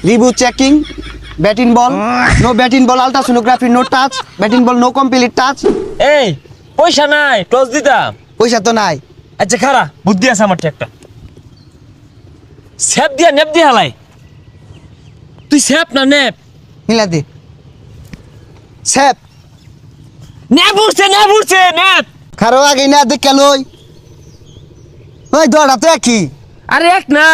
Reboot checking. Batting ball. No batting ball. Ultrasonography. No touch. Batting ball. No complete touch. এই পয়সা নাই toss দিতাম। পয়সা তো নাই। আচ্ছা খারা বুদ্ধি আছে আমার একটা স্যাপ দিয়া নেপ দিয়া হালাই তুই স্যাপ না নেপ মিলা দে। স্যাপ। নেপ উঠছে নেপ খারো আগে না দেখে লই। ওই দড়া তো একই। আরে এক না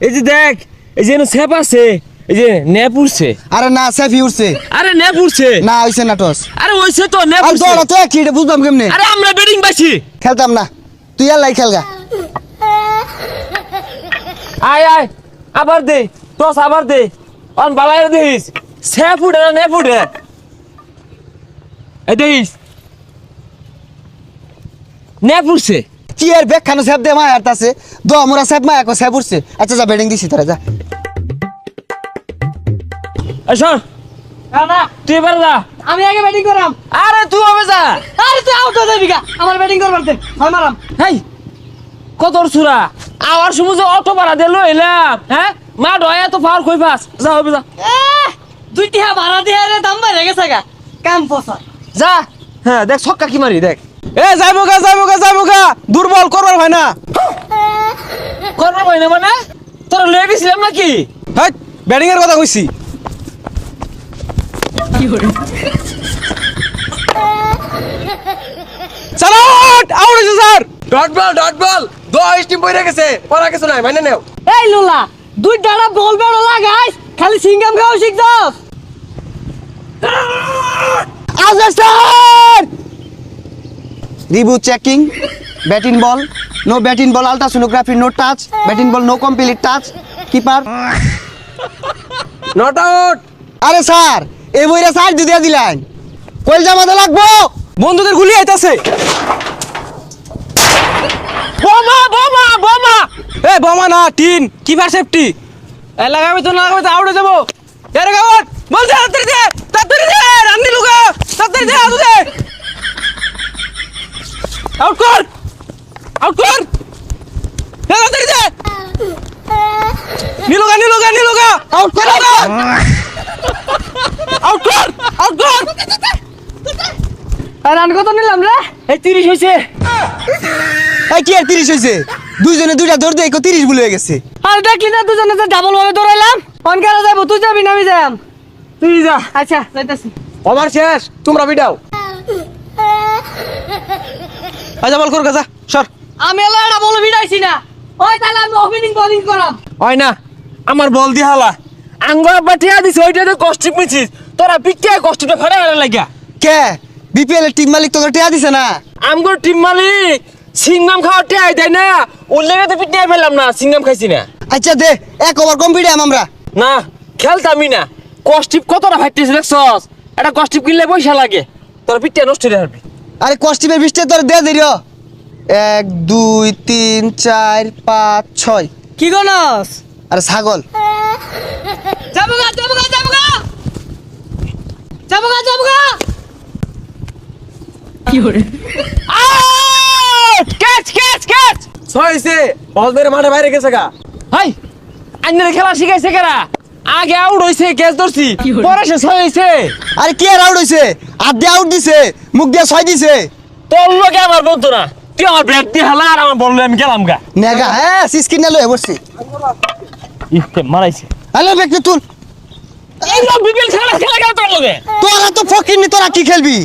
এই যে দেখ এই যে স্যাপ আছে এই যে নেপ উঠছে আরে না স্যাফি উঠছে। আরে নেপ উঠছে না হইছে না টস। আরে ওইছে তো নেপ আর উঠছে দড়া তো একই এটা বুঝলাম কেমনে। আরে আমরা ব্যাটিং পাইছি খেলতাম না। তুই আল্লাহ খেলগা। আয় আবার দে টস আবার দে অন বালাই দিস স্যাপ উঠে না নেপ উঠে এই দিস নেপ উঠছে কি এর ব্যাগ খানো স্যাপ দে মায় হারতাছে। দ মোরা স্যাপ মায় কো স্যাপ উঠছে। আচ্ছা যা ব্যাটিং দিছি তোরা যা। শোন না তুই এবার যা আমি আগে ব্যাটিং করাম। আরে তুই হবে যা আরে তুই আউট হয়ে যাবি গা আমার ব্যাটিং করবার দে হয় মারাম। হেই কত সুরা আওয়ার সময় যে অটো ভাড়া দিয়ে লইলাম হ্যাঁ মা ডয়া তো পাওয়ার কই পাস যা হবে যা দুইটি হ্যাঁ ভাড়া দিয়ে রে দাম বাইরে গেছে গা কাম পয়সা যা হ্যাঁ দেখ ছক্কা কি মারি দেখ এ যাইবো গা দুর্বল করবার হয় না। করবার পাই না মানে তোর লয়ে গেছিলাম নাকি হেই ব্যাটিং এর কথা কইছি। স্যার আউট হইছে স্যার। ডট বল 10 টিম পড়ে গেছে পড়া কিছু নাই মানে নেও এই লোলা দুই ডাড়া বল বেড়ো লাগাইস খালি সিঙ্গাম খাও শিখছস। Assistant! Reboot checking. Batting ball. No batting ball. Ultrasonography. No touch. Batting ball. No complete touch. Keeper. Not out আরে স্যার এই বইরা স্যার দিয়ে দিলেন। কইল জামাতে লাগবো। বন্ধুদের গুলি আইতাছে। বোমা এ বোমা না টিন কিপার সেফটি। এ লাগাবে তো আউট হয়ে যাবো। এর গাওয়াত বল তাড়াতাড়ি দে রান্নি লুকা তাড়াতাড়ি দে আউট দে। আউট কর তাড়াতাড়ি দে নিলুগা আউট কর রান কত নিলাম রে? এই 30 হইছে এই কি আর 30 হইছে? দুইজনে দুইটা দৌড় দিয়ে 30 ভুল হয়ে গেছে। আর দেখলি না দুজনে যে ডাবল ভাবে দৌড়াইলাম। অনকারা যাবো তুই যাবি না আমি যাম। তুই যা আচ্ছা যাইতাছি। ওভার শেষ তোমরা বিডাও আচ্ছা বল কর গা যা সর। আমি এলা এটা বলে ভিড়াইছি না। ওই তাহলে আমি ওপেনিং বোলিং করাম। হয় না আমার বল দি হালা আঙ্গুর বাটিয়া দিছ ওইটাতে কষ্টিপ মিছিস তোরা পিটিয়া কষ্টিপটা ফাড়া হারা লাগিয়া কে বিপিএল এর টিম মালিক তোকে টিয়া দিছে না? আমগো টিম মালিক সিংনাম খাওয়ার টিয়াই দেয় না ওর লেগে তো পিটিয়া পেলাম না সিংনাম খাইছি না আচ্ছা দে এক ওভার কম্পিটিয়াম আমরা। না খেলতামই না কষ্টিপ কতটা ফাইতেছে দেখছস এটা কষ্টিপ কিনলে পয়সা লাগে তোর পিটিয়া নষ্ট হয়ে যাবে আরে কস্টিপের বৃষ্টি তোর দে দিও। 1 2 3 4 5 6 কি গনস? আরে ছাগল। যাবো গা কি হরে আউট ক্যাচ ছয়ছে বল ধরে মাঠে বাইরে গেছে গা হাই আন্নের খেলা শিখাইছে কেরা আগে আউট হইছে ক্যাচ ধরছি পরে সে ছয় হইছে আরে কে আর আউট হইছে? হাত দিয়ে আউট দিছে, মুখ দিয়ে 6 দিছে। তোর লোকে আমার বলতো না তুই আমার ব্যাট দিয়ে হালা আর আমার বললো আমি গেলাম গা নেগা হ্যাঁ সিস্কিন না লয়ে বসছি। ইফতে মারাইছে হ্যালো ব্যক্তি তুল। এই লোক বিপিএল খেলা গেল তোর লগে তোরা তো ফকির নি তোরা কি খেলবি?